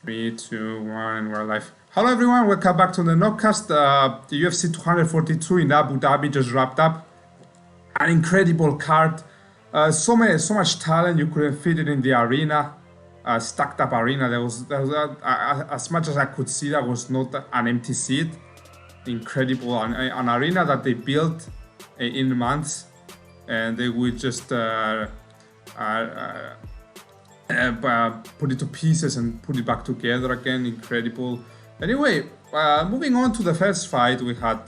3, 2, 1, and we're live. Hello everyone, welcome back to the Knockcast. The UFC 242 in Abu Dhabi just wrapped up. An incredible card. So much talent, you couldn't fit it in the arena. Stacked up arena. There was as much as I could see, there was not an empty seat. Incredible, an arena that they built in months, and they would just put it to pieces and put it back together again. Incredible. Anyway, moving on to the first fight, we had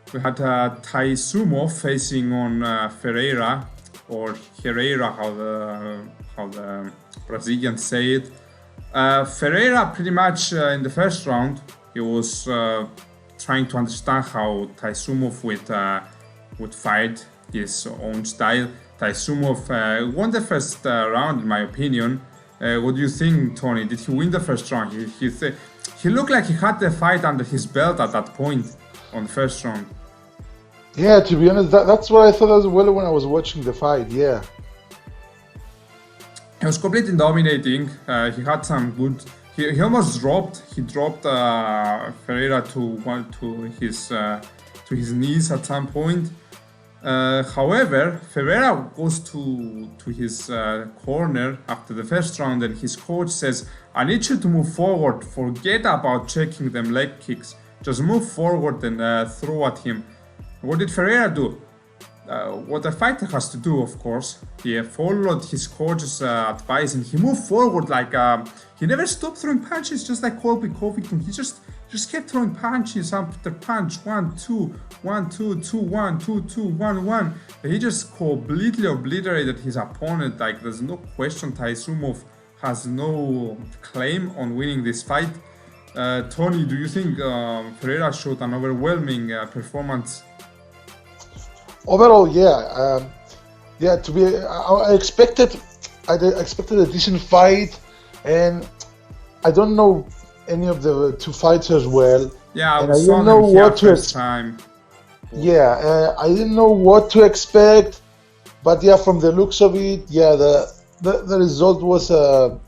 Taisumov facing on Ferreira, or Herrera, how the Brazilians say it. Ferreira pretty much in the first round, he was trying to understand how Taisumov would fight his own style. Taisumov won the first round, in my opinion. What do you think, Tony? Did he win the first round? He looked like he had the fight under his belt at that point on the first round. Yeah, to be honest, that's what I thought as well when I was watching the fight, yeah. He was completely dominating. He had some good... He almost dropped. He dropped Ferreira to his knees at some point. However, Ferreira goes to his corner after the first round, and his coach says, "I need you to move forward. Forget about checking them leg kicks. Just move forward and throw at him." What did Ferreira do? What a fighter has to do, of course. He followed his coach's advice and he moved forward like he never stopped throwing punches, just like Colby Covington. He just kept throwing punches after punch. 1, 2, 1, 2, 2, 1, 2, 2, 1, 1. He just completely obliterated his opponent. Like, there's no question Taisumov has no claim on winning this fight. Tony, do you think Ferreira showed an overwhelming performance? Overall, yeah. I expected a decent fight, and I don't know any of the two fighters well. Yeah, and I didn't know what to expect. Yeah, I didn't know what to expect, but yeah, from the looks of it, yeah, the result was a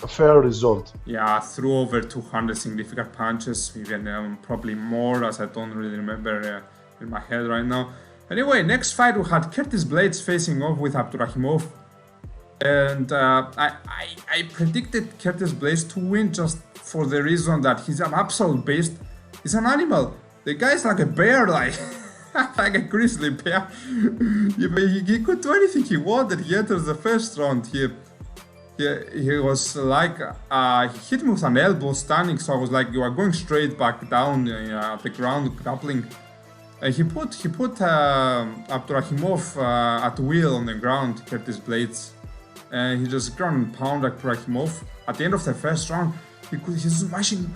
fair result. Yeah, threw over 200 significant punches, even probably more, as I don't really remember in my head right now. Anyway, next fight we had Curtis Blades facing off with Abdurakhimov, and I predicted Curtis Blades to win just for the reason that he's an absolute beast. He's an animal. The guy's like a bear, like like a grizzly bear. He could do anything he wanted. He enters the first round. He was like he hit me with an elbow standing, so I was like, you are going straight back down at the ground, grappling. He put Abdurakhimov at will on the ground, Curtis Blades. He just ground and pound Abdurakhimov. At the end of the first round, he's smashing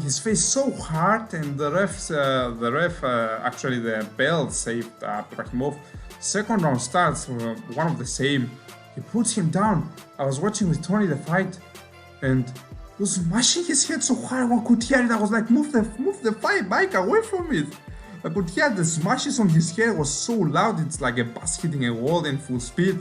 his face so hard, and the bell saved Abdurakhimov. Second round starts, one of the same. He puts him down. I was watching with Tony the fight, and he was smashing his head so hard one could hear it. I was like, move the fight mic away from it. I could hear the smashes on his head was so loud, it's like a bus hitting a wall in full speed.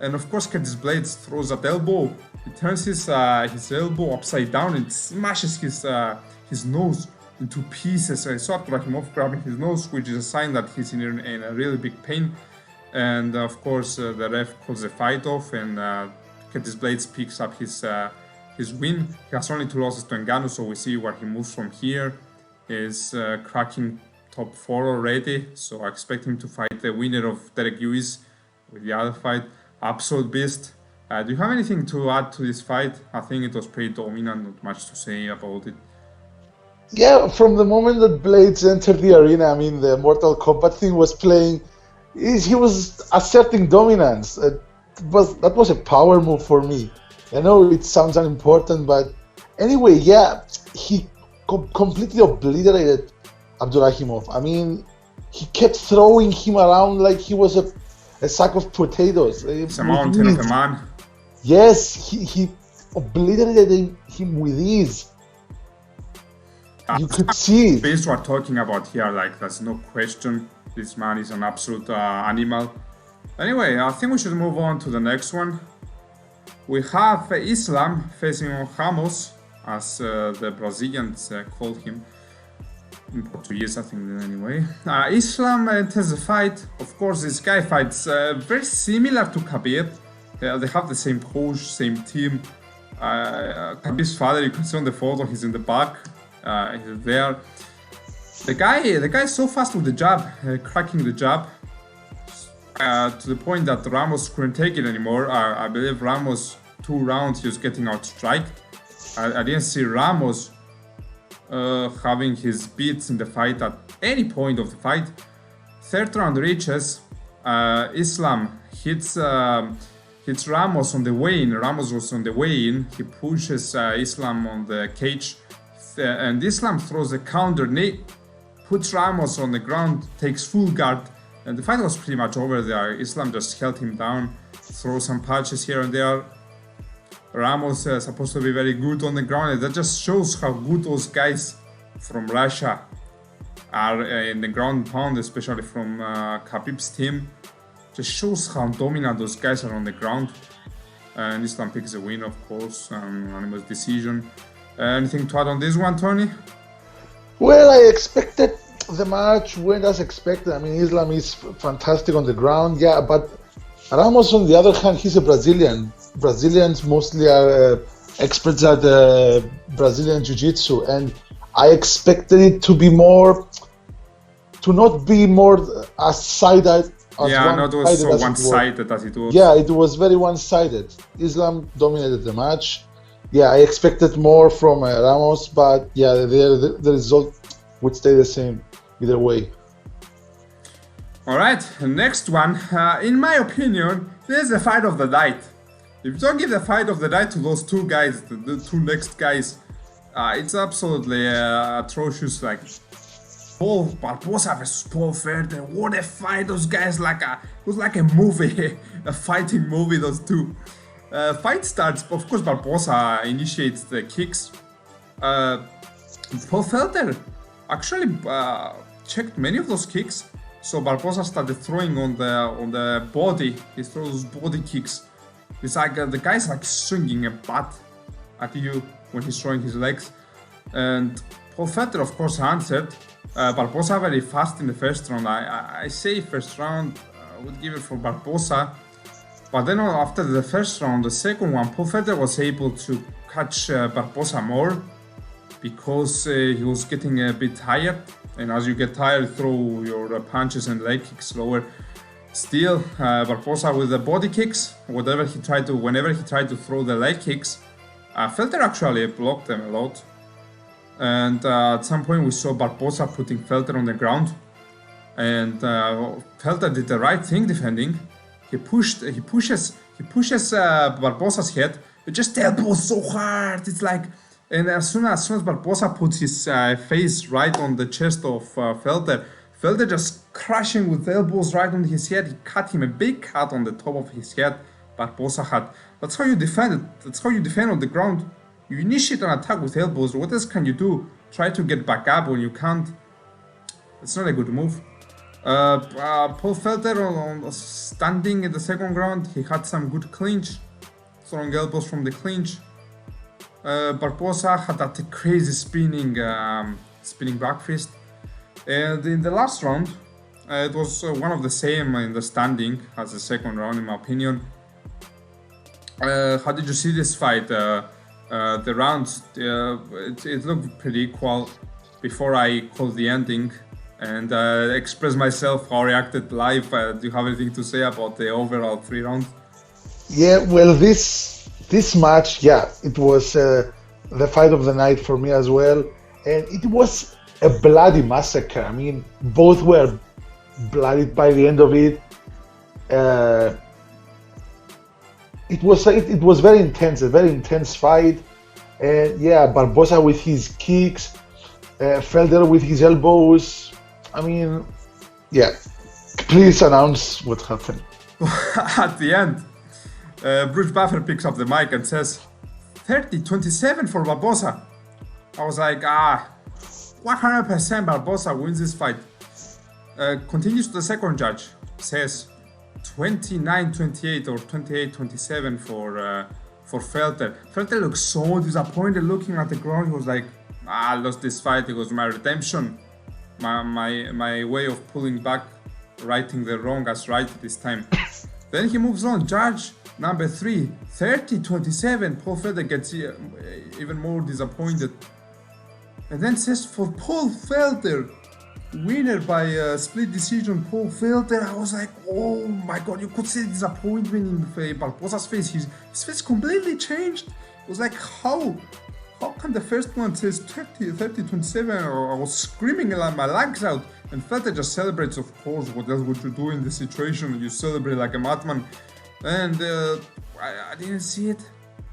And of course Curtis Blades throws that elbow. He turns his elbow upside down and smashes his nose into pieces. I saw Abdurakhimov grabbing his nose, which is a sign that he's in a really big pain. And of course the ref calls the fight off, and Curtis Blades picks up his win. He has only 2 losses to Ngannou, so we see where he moves from here. He's cracking top 4 already, so I expect him to fight the winner of Derek Lewis with the other fight. Absolute beast. Do you have anything to add to this fight? I think it was pretty dominant, not much to say about it. Yeah, from the moment that Blades entered the arena, I mean, the Mortal Kombat thing was playing, he was asserting dominance. That was a power move for me. I know it sounds unimportant, but anyway, yeah, he completely obliterated Abdurakhimov. I mean, he kept throwing him around like he was a sack of potatoes. It's a mountain of a man. Yes, he obliterated him with ease. You could see it. Based on what we're talking about here, like, there's no question. This man is an absolute animal. Anyway, I think we should move on to the next one. We have Islam facing Ramos, as the Brazilians called him. In Portuguese, I think, anyway. Islam enters the fight. Of course, this guy fights very similar to Khabib. They have the same coach, same team. Khabib's father, you can see on the photo, he's in the back. He's there. The guy is so fast with the jab, cracking the jab, to the point that Ramos couldn't take it anymore. I believe Ramos, 2 rounds, he was getting outstriked. I didn't see Ramos having his beats in the fight at any point of the fight. 3rd round reaches, Islam hits Ramos on the way-in. Ramos was on the way-in. He pushes Islam on the cage, and Islam throws a counter knee, puts Ramos on the ground, takes full guard, and the fight was pretty much over there. Islam just held him down, throw some punches here and there. Ramos is supposed to be very good on the ground, and that just shows how good those guys from Russia are in the ground and pound, especially from Khabib's team. Just shows how dominant those guys are on the ground. And Islam picks the win, of course, unanimous decision. Anything to add on this one, Tony? Well, I expected the match went as expected. I mean, Islam is fantastic on the ground, yeah, but Ramos, on the other hand, he's a Brazilian. Brazilians mostly are experts at Brazilian Jiu-Jitsu, and I expected it to be more, to not be more as sided. Yeah, not so one-sided as it was. Yeah, it was very one-sided. Islam dominated the match. Yeah, I expected more from Ramos, but yeah, the result would stay the same either way. All right, next one. In my opinion, this is the fight of the night. If you don't give the fight of the night to those 2 guys, the 2 next guys, it's absolutely atrocious. Like Paul Barbosa versus Paul Felder. What a fight! Those guys it was like a movie, a fighting movie. Those 2. Fight starts. Of course, Barbosa initiates the kicks. Paul Felder actually checked many of those kicks. So Barbosa started throwing on the body. He throws body kicks. It's like the guy's like swinging a bat at you when he's throwing his legs. And Paul Felder, of course, answered. Barbosa very fast in the first round. I say first round, I would give it for Barbosa. But then after the first round, the second one, Paul Felder was able to catch Barbosa more because he was getting a bit tired. And as you get tired, throw your punches and leg kicks slower. Still, Barbosa with the body kicks, whenever he tried to throw the leg kicks, Felder actually blocked them a lot. And at some point we saw Barbosa putting Felder on the ground. And Felder did the right thing defending. He pushes Barbosa's head, but just elbows so hard. It's like, and as soon as Barbosa puts his face right on the chest of Felder just crashing with elbows right on his head. He cut him a big cut on the top of his head. Barbosa had. That's how you defend it. That's how you defend on the ground. You initiate an attack with elbows. What else can you do? Try to get back up when you can't. It's not a good move. Paul Felder standing in the second round, he had some good clinch, throwing elbows from the clinch. Barbosa had that crazy spinning back fist. And in the last round, it was one of the same in the standing as the second round, in my opinion. How did you see this fight? The rounds, it looked pretty equal before I called the ending and express myself how I reacted live. Do you have anything to say about the overall 3 rounds? Yeah, well, this match, yeah, it was the fight of the night for me as well, and it was a bloody massacre. I mean, both were bloodied by the end of it. It was very intense, a very intense fight, and yeah, Barbosa with his kicks, Felder with his elbows. I mean, yeah, please announce what happened. At the end, Bruce Buffer picks up the mic and says, 30-27 for Barbosa. I was like, 100% Barbosa wins this fight. Continues to the second judge, says 29-28 or 28-27 for Felder. Felder looked so disappointed looking at the ground. He was like, I lost this fight. It was my redemption. My way of pulling back, righting the wrong as right this time. Then he moves on. Judge number 3, 30-27. Paul Felder gets even more disappointed. And then says for Paul Felder, winner by split decision, Paul Felder. I was like, oh my god, you could see disappointment in Barbosa's face. His face completely changed. It was like, how come the first one says 30-27? Or I was screaming like my legs out. And Felder just celebrates, of course. What else would you do in this situation? You celebrate like a madman. And I didn't see it.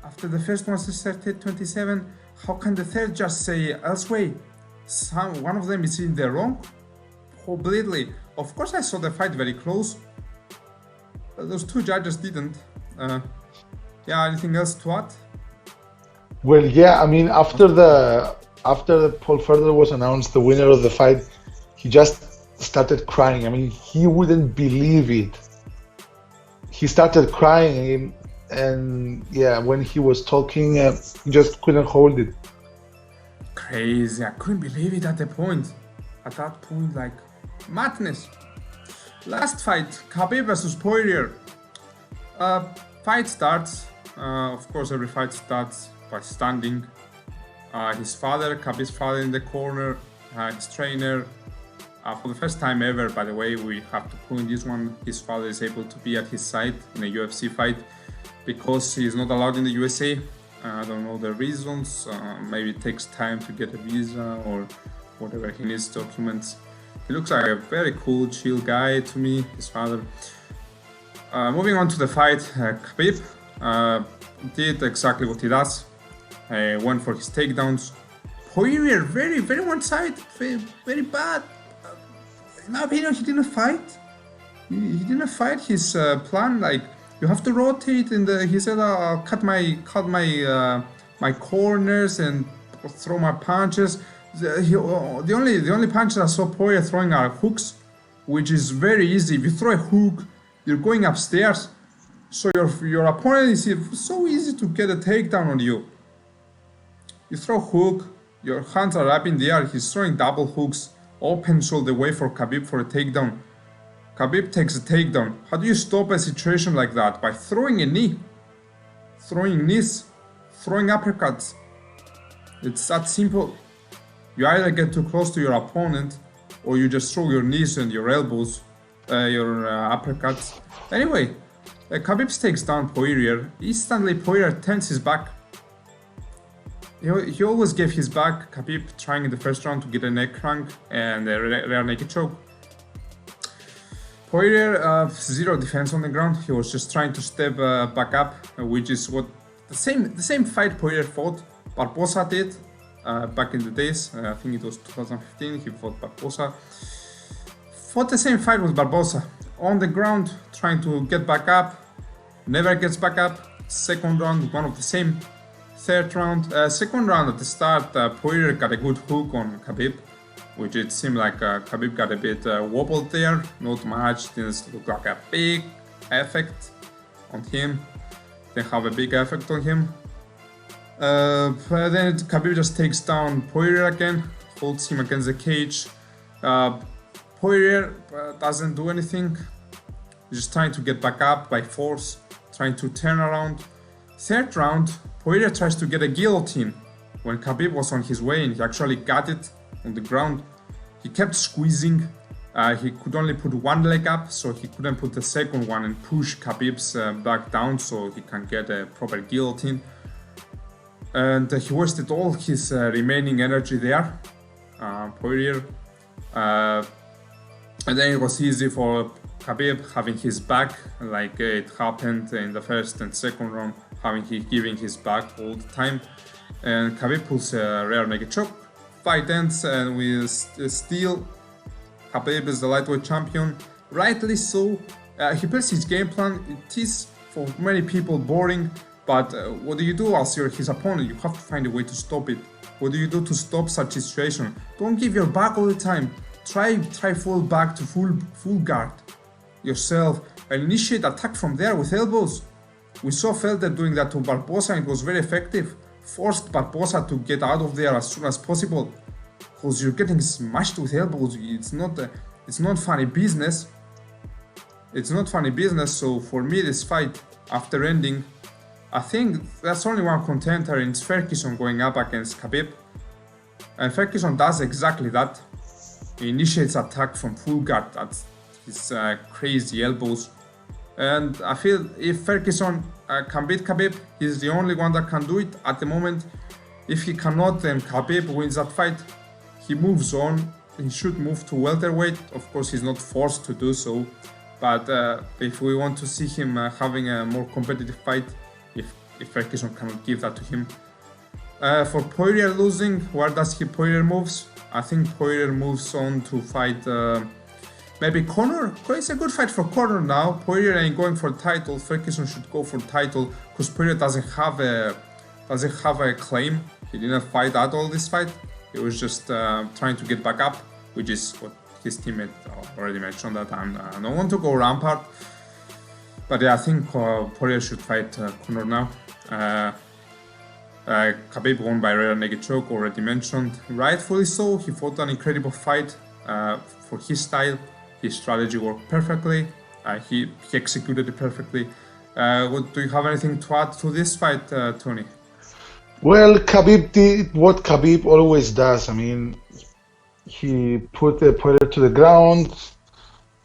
After the first one says 30-27, how can the third just say elsewhere? One of them is in the wrong? Completely. Of course I saw the fight very close. Those two judges didn't. Yeah, anything else to add? Well, yeah, I mean, after Paul Felder was announced the winner of the fight, he just started crying. I mean, he wouldn't believe it. He started crying, and yeah, when he was talking, he just couldn't hold it. Crazy, I couldn't believe it at that point, like madness. Last fight, Khabib versus Poirier. Fight starts, of course every fight starts by standing. His father, Khabib's father in the corner, his trainer. For the first time ever, by the way, we have to point this one, his father is able to be at his side in a UFC fight because he is not allowed in the USA. I don't know the reasons, maybe it takes time to get a visa or whatever he needs documents. He looks like a very cool, chill guy to me, his father. Moving on to the fight, Khabib did exactly what he does, went for his takedowns. Poirier, very one side, very bad. In my opinion, he didn't fight. He didn't fight his plan, like, you have to rotate in the. He said, "I'll cut my corners and throw my punches." The only punches I saw Poirier throwing are hooks, which is very easy. If you throw a hook, you're going upstairs, so your opponent is so easy to get a takedown on you. You throw hook, your hands are up in the air. He's throwing double hooks, opens all the way for Khabib for a takedown. Khabib takes a takedown. How do you stop a situation like that? By throwing a knee, throwing knees, throwing uppercuts. It's that simple. You either get too close to your opponent or you just throw your knees and your elbows, your uppercuts. Anyway, Khabib takes down Poirier. Instantly Poirier turns his back. He always gave his back. Khabib trying in the first round to get a neck crank and a rear naked choke. Poirier, zero defense on the ground. He was just trying to step back up, which is what the same fight Poirier fought. Barbosa did back in the days. I think it was 2015. He fought Barbosa. Fought the same fight with Barbosa on the ground, trying to get back up. Never gets back up. Second round, one of the same. Third round, second round at the start, Poirier got a good hook on Khabib, which it seemed like Khabib got a bit wobbled there, not much, didn't look like a big effect on him, didn't have a big effect on him. But then Khabib just takes down Poirier again, holds him against the cage. Poirier doesn't do anything, he's just trying to get back up by force, trying to turn around. Third round, Poirier tries to get a guillotine when Khabib was on his way and he actually got it on the ground. He kept squeezing, he could only put one leg up, so he couldn't put the second one and push Khabib's back down so he can get a proper guillotine. And he wasted all his remaining energy there, Poirier. And then it was easy for Khabib having his back, like it happened in the first and second round, giving his back all the time. And Khabib pulls a rear naked choke. Fight ends and we still Khabib is the lightweight champion, rightly so. He plays his game plan. It is for many people boring, but what do you do as you're his opponent? You have to find a way to stop it. What do you do to stop such situation? Don't give your back all the time. Try fall back to full guard yourself and initiate attack from there with elbows. We saw Felder doing that to Barbosa, and it was very effective. Forced Barbosa to get out of there as soon as possible, because you're getting smashed with elbows. It's not funny business. It's not funny business. So for me, this fight, after ending, I think there's only one contender, and it's Ferguson going up against Khabib. And Ferguson does exactly that. He initiates attack from full guard. That's his crazy elbows. And I feel if Ferguson can beat Khabib, he's the only one that can do it at the moment. If he cannot, then Khabib wins that fight. He moves on. He should move to welterweight. Of course, he's not forced to do so. But if we want to see him having a more competitive fight, if Ferguson cannot give that to him. For Poirier losing, where does Poirier moves? I think Poirier moves on to fight maybe Conor. It's a good fight for Conor now. Poirier ain't going for the title. Ferguson should go for the title because Poirier doesn't have a claim. He didn't fight at all this fight. He was just trying to get back up, which is what his teammate already mentioned, that I don't want to go rampart. But yeah, I think Poirier should fight Conor now. Khabib won by rear naked choke, already mentioned. Rightfully so, he fought an incredible fight for his style. His strategy worked perfectly. He executed it perfectly. Do you have anything to add to this fight, Tony? Well, Khabib did what Khabib always does. I mean, he put the Poirier to the ground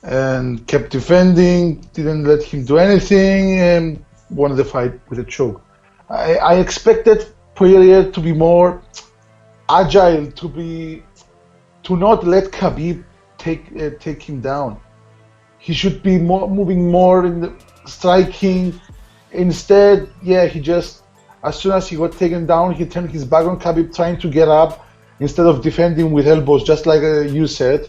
and kept defending, didn't let him do anything, and won the fight with a choke. I expected Poirier to be more agile, to not let Khabib take him down. He should be moving more in the striking. Instead, yeah, he just, as soon as he got taken down, he turned his back on Khabib, trying to get up instead of defending with elbows, just like you said.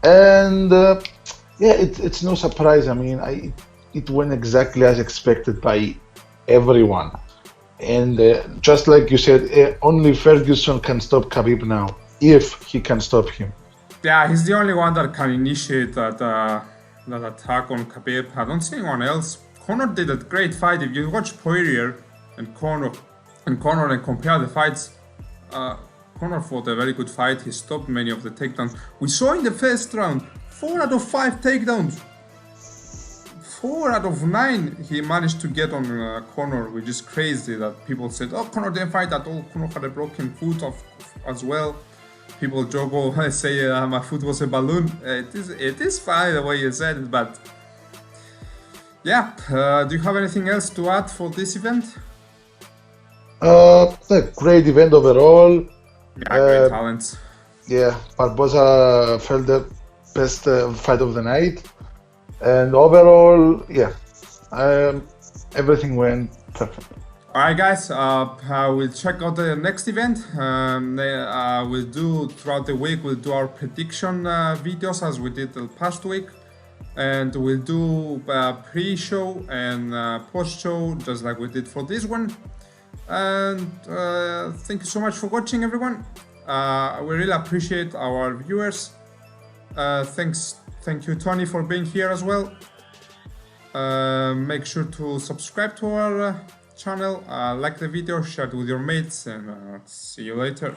And yeah, it's no surprise. I mean, it went exactly as expected by everyone. And just like you said, only Ferguson can stop Khabib now, if he can stop him. Yeah, he's the only one that can initiate that attack on Khabib. I don't see anyone else. Conor did a great fight. If you watch Poirier and Conor and compare the fights, Conor fought a very good fight. He stopped many of the takedowns. We saw in the first round 4 out of 5 takedowns. 4 out of 9 he managed to get on Conor, which is crazy. That people said, oh, Conor didn't fight at all. Conor had a broken foot as well. People joke, oh, say my foot was a balloon. It is fine the way you said it, but yeah. Do you have anything else to add for this event? A great event overall. Yeah, great talents. Yeah, Barbosa felt the best fight of the night. And overall, yeah, everything went perfect. Alright guys, we'll check out the next event. We'll do, throughout the week, we'll do our prediction videos as we did the past week. And we'll do pre-show and post-show, just like we did for this one. And thank you so much for watching, everyone. We really appreciate our viewers. Thank you, Tony, for being here as well. Make sure to subscribe to our channel, like the video, share it with your mates, and see you later.